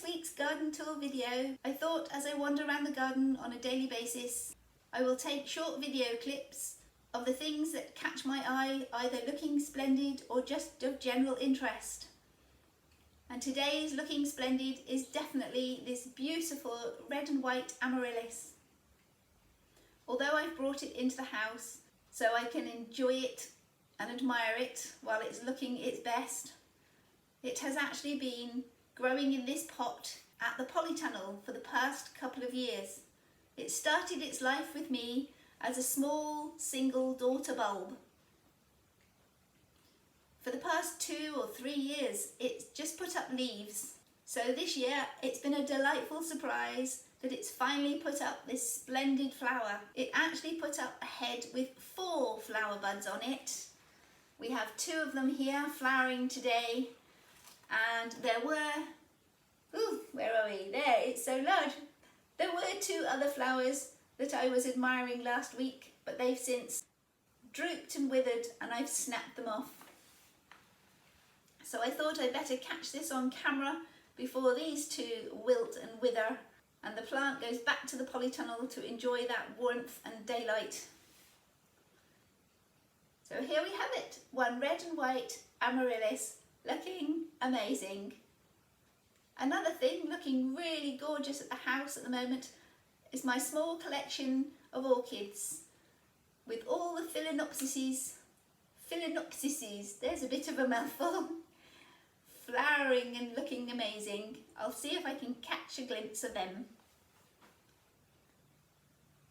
week's garden tour video, I thought as I wander around the garden on a daily basis, I will take short video clips of the things that catch my eye, either looking splendid or just of general interest. And today's looking splendid is definitely this beautiful red and white amaryllis. Although I've brought it into the house so I can enjoy it and admire it while it's looking its best, it has actually been growing in this pot at the polytunnel for the past couple of years. It started its life with me as a small single daughter bulb. For the past 2 or 3 years it's just put up leaves. So this year it's been a delightful surprise that it's finally put up this splendid flower. It actually put up a head with 4 flower buds on it. We have 2 of them here flowering today, and there were, where are we? There, it's so large. There were 2 other flowers that I was admiring last week, but they've since drooped and withered and I've snapped them off. So I thought I'd better catch this on camera before these 2 wilt and wither and the plant goes back to the polytunnel to enjoy that warmth and daylight. So here we have it, one red and white amaryllis looking amazing. Another thing looking really gorgeous at the house at the moment is my small collection of orchids with all the Philanopsises, there's a bit of a mouthful, flowering and looking amazing. I'll see if I can catch a glimpse of them.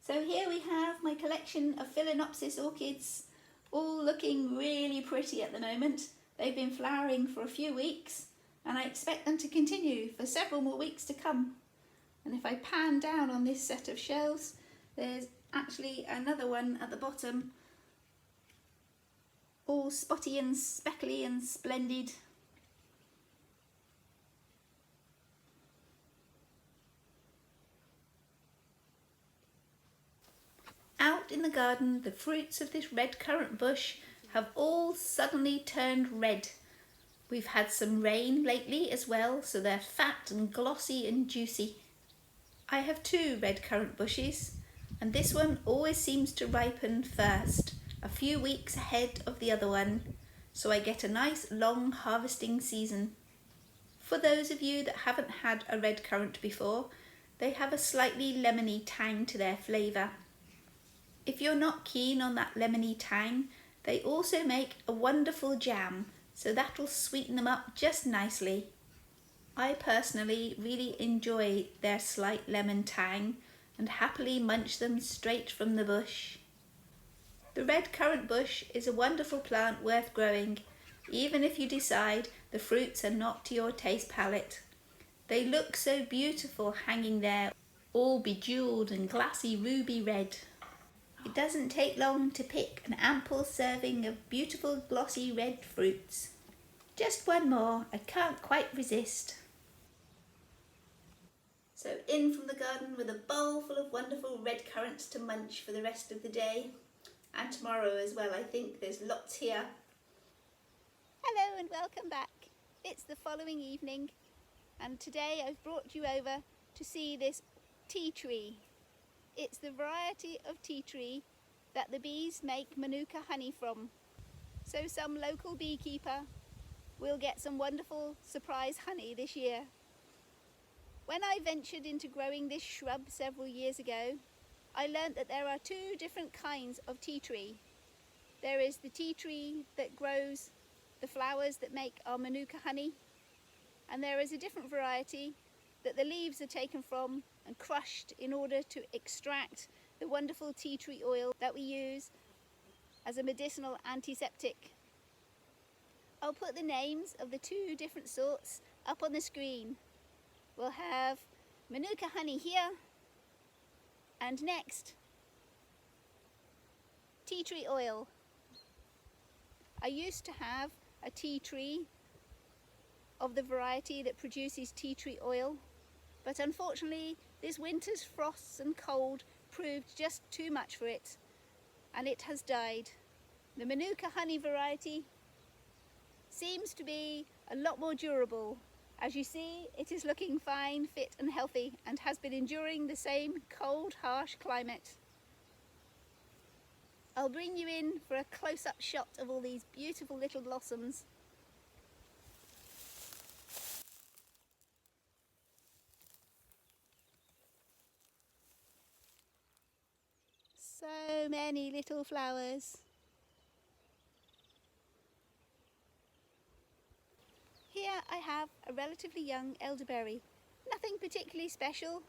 So here we have my collection of Philanopsis orchids, all looking really pretty at the moment. They've been flowering for a few weeks and I expect them to continue for several more weeks to come. And if I pan down on this set of shelves, there's actually another one at the bottom, all spotty and speckly and splendid. Out in the garden, the fruits of this red currant bush have all suddenly turned red. We've had some rain lately as well, so they're fat and glossy and juicy. I have 2 red currant bushes, and this one always seems to ripen first, a few weeks ahead of the other one, so I get a nice long harvesting season. For those of you that haven't had a red currant before, they have a slightly lemony tang to their flavour. If you're not keen on that lemony tang, they also make a wonderful jam, so that will sweeten them up just nicely. I personally really enjoy their slight lemon tang and happily munch them straight from the bush. The red currant bush is a wonderful plant worth growing, even if you decide the fruits are not to your taste palette. They look so beautiful hanging there, all bejewelled and glassy ruby red. It doesn't take long to pick an ample serving of beautiful glossy red fruits. Just one more, I can't quite resist. So in from the garden with a bowl full of wonderful red currants to munch for the rest of the day. And tomorrow as well, I think there's lots here. Hello and welcome back. It's the following evening and today I've brought you over to see this tea tree. It's the variety of tea tree that the bees make manuka honey from. So some local beekeeper will get some wonderful surprise honey this year. When I ventured into growing this shrub several years ago, I learnt that there are 2 different kinds of tea tree. There is the tea tree that grows the flowers that make our manuka honey, and there is a different variety that the leaves are taken from and crushed in order to extract the wonderful tea tree oil that we use as a medicinal antiseptic. I'll put the names of the 2 different sorts up on the screen. We'll have manuka honey here, and next, tea tree oil. I used to have a tea tree of the variety that produces tea tree oil, but unfortunately this winter's frosts and cold proved just too much for it and it has died. The manuka honey variety seems to be a lot more durable As you see, it is looking fine, fit and healthy, and has been enduring the same cold, harsh climate. I'll bring you in for a close-up shot of all these beautiful little blossoms. So many little flowers. Here I have a relatively young elderberry. Nothing particularly special,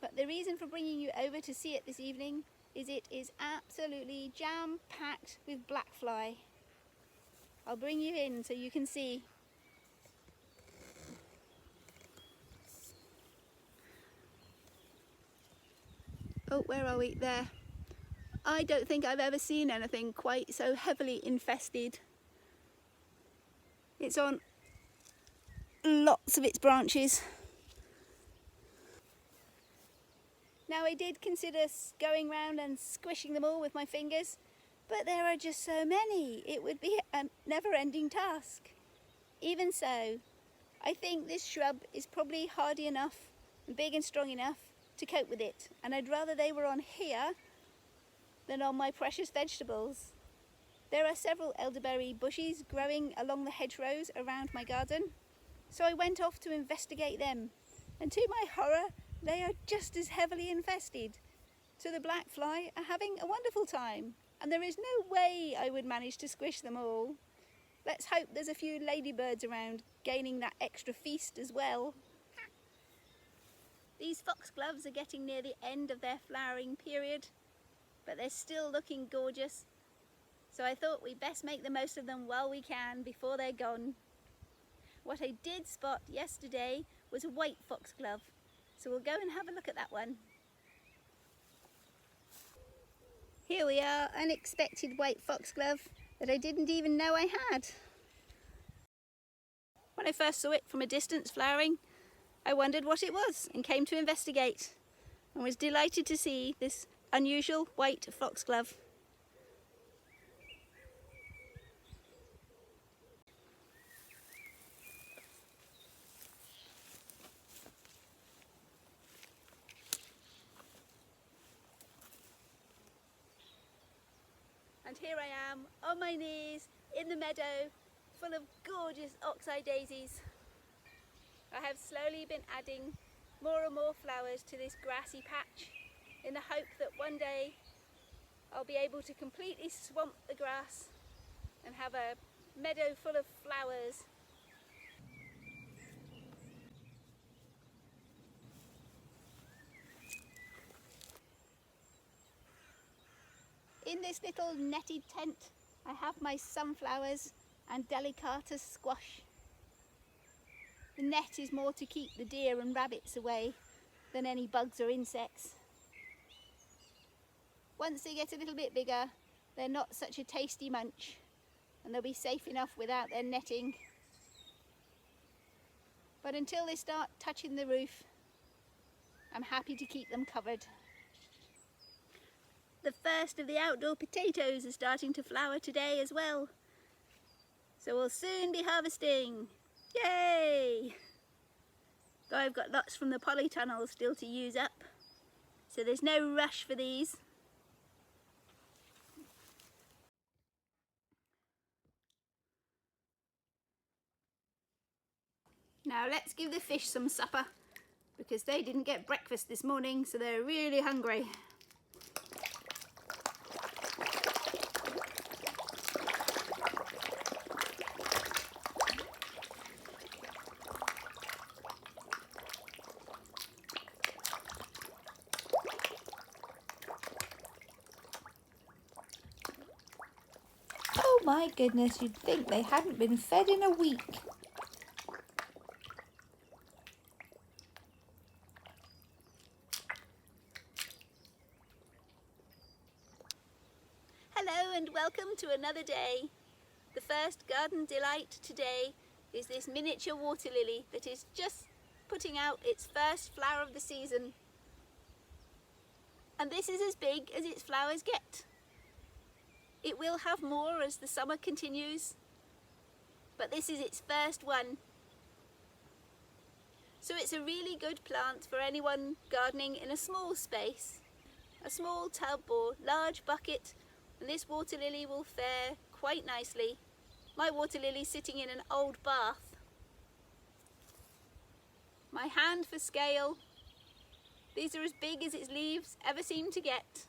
but the reason for bringing you over to see it this evening is it is absolutely jam-packed with black fly. I'll bring you in so you can see. Oh, where are we? There. I don't think I've ever seen anything quite so heavily infested. It's on lots of its branches. Now, I did consider going round and squishing them all with my fingers, but there are just so many. It would be a never-ending task. Even so, I think this shrub is probably hardy enough and big and strong enough to cope with it, and I'd rather they were on here than on my precious vegetables. There are several elderberry bushes growing along the hedgerows around my garden, so I went off to investigate them, and to my horror they are just as heavily infested. So the black fly are having a wonderful time, and there is no way I would manage to squish them all. Let's hope there's a few ladybirds around gaining that extra feast as well. These foxgloves are getting near the end of their flowering period, but they're still looking gorgeous, so I thought we'd best make the most of them while we can before they're gone. What I did spot yesterday was a white foxglove, so we'll go and have a look at that one. Here we are, unexpected white foxglove that I didn't even know I had. When I first saw it from a distance flowering, I wondered what it was and came to investigate, and was delighted to see this unusual white foxglove. And here I am on my knees in the meadow full of gorgeous oxeye daisies. I have slowly been adding more and more flowers to this grassy patch in the hope that one day I'll be able to completely swamp the grass and have a meadow full of flowers. In this little netted tent I have my sunflowers and delicatus squash. The net is more to keep the deer and rabbits away than any bugs or insects. Once they get a little bit bigger, they're not such a tasty munch, and they'll be safe enough without their netting. But until they start touching the roof, I'm happy to keep them covered. The first of the outdoor potatoes are starting to flower today as well, so we'll soon be harvesting. Yay! Though I've got lots from the polytunnel still to use up, so there's no rush for these. Now let's give the fish some supper, because they didn't get breakfast this morning, so they're really hungry. Oh my goodness, you'd think they hadn't been fed in a week. Hello and welcome to another day. The first garden delight today is this miniature water lily that is just putting out its first flower of the season. And this is as big as its flowers get. It will have more as the summer continues, but this is its first one. So it's a really good plant for anyone gardening in a small space. A small tub or large bucket, and this water lily will fare quite nicely. My water lily sitting in an old bath. My hand for scale. These are as big as its leaves ever seem to get.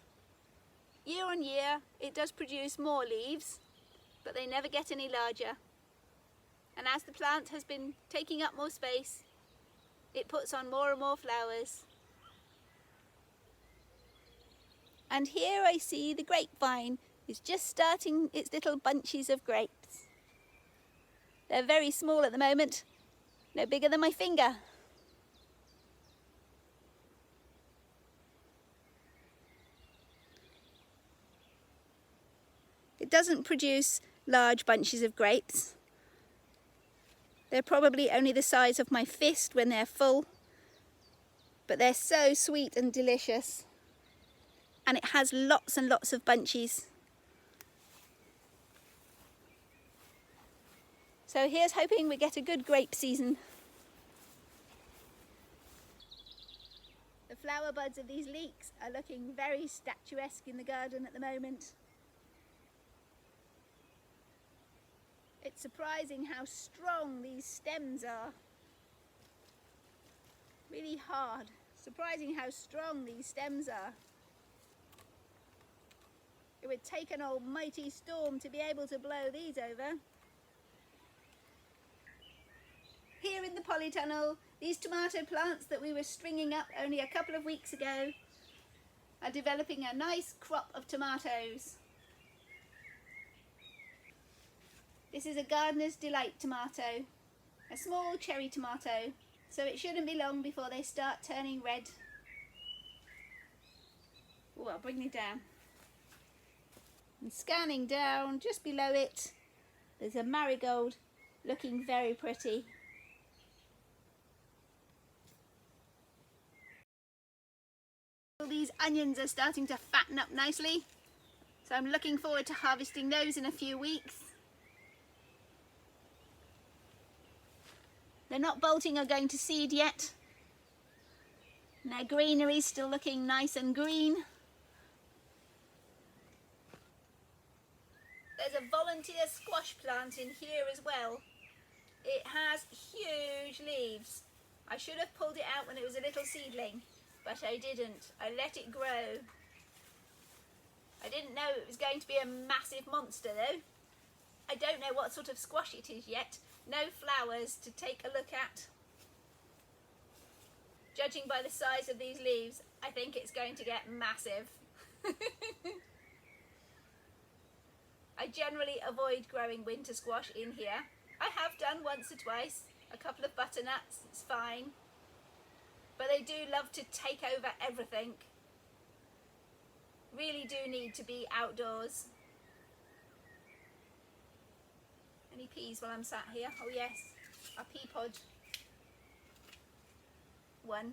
Year on year it does produce more leaves, but they never get any larger. And as the plant has been taking up more space, it puts on more and more flowers. And here I see the grapevine is just starting its little bunches of grapes. They're very small at the moment, no bigger than my finger. It doesn't produce large bunches of grapes. They're probably only the size of my fist when they're full, but they're so sweet and delicious. And it has lots and lots of bunches. So here's hoping we get a good grape season. The flower buds of these leeks are looking very statuesque in the garden at the moment. It's surprising how strong these stems are. Really hard. Surprising how strong these stems are. It would take an almighty storm to be able to blow these over. Here in the polytunnel, these tomato plants that we were stringing up only a couple of weeks ago are developing a nice crop of tomatoes. This is a gardener's delight tomato, a small cherry tomato, so it shouldn't be long before they start turning red. Oh, I'll bring it down. And scanning down, just below it, there's a marigold looking very pretty. All these onions are starting to fatten up nicely, so I'm looking forward to harvesting those in a few weeks. They're not bolting or going to seed yet. And their greenery's still looking nice and green. There's a volunteer squash plant in here as well. It has huge leaves. I should have pulled it out when it was a little seedling, but I didn't. I let it grow. I didn't know it was going to be a massive monster though. I don't know what sort of squash it is yet. No flowers to take a look at. Judging by the size of these leaves, I think it's going to get massive. I generally avoid growing winter squash in here. I have done once or twice, a couple of butternuts, it's fine. But they do love to take over everything. Really do need to be outdoors. Any peas while I'm sat here? Oh yes, a pea pod. One.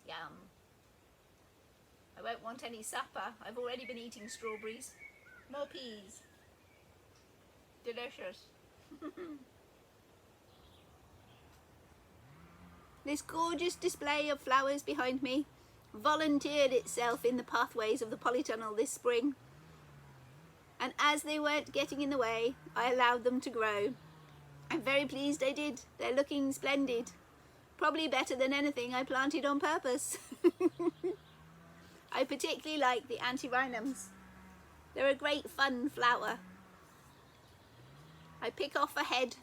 Yum. I won't want any supper. I've already been eating strawberries. More peas. Delicious. This gorgeous display of flowers behind me volunteered itself in the pathways of the polytunnel this spring. And as they weren't getting in the way, I allowed them to grow. I'm very pleased I did. They're looking splendid. Probably better than anything I planted on purpose. I particularly like the antirrhinums. They're a great fun flower. I pick off a head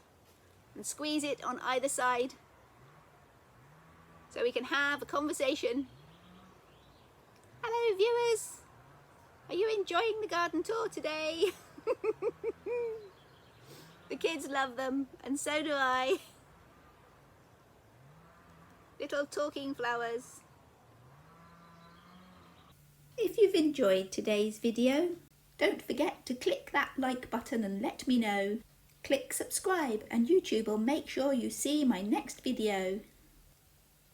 and squeeze it on either side so we can have a conversation. Hello viewers! Are you enjoying the garden tour today? The kids love them and so do I. Little talking flowers. If you've enjoyed today's video, don't forget to click that like button and let me know. Click subscribe and YouTube will make sure you see my next video.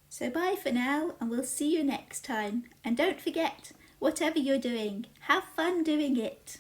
So bye for now and we'll see you next time. And don't forget, whatever you're doing, have fun doing it.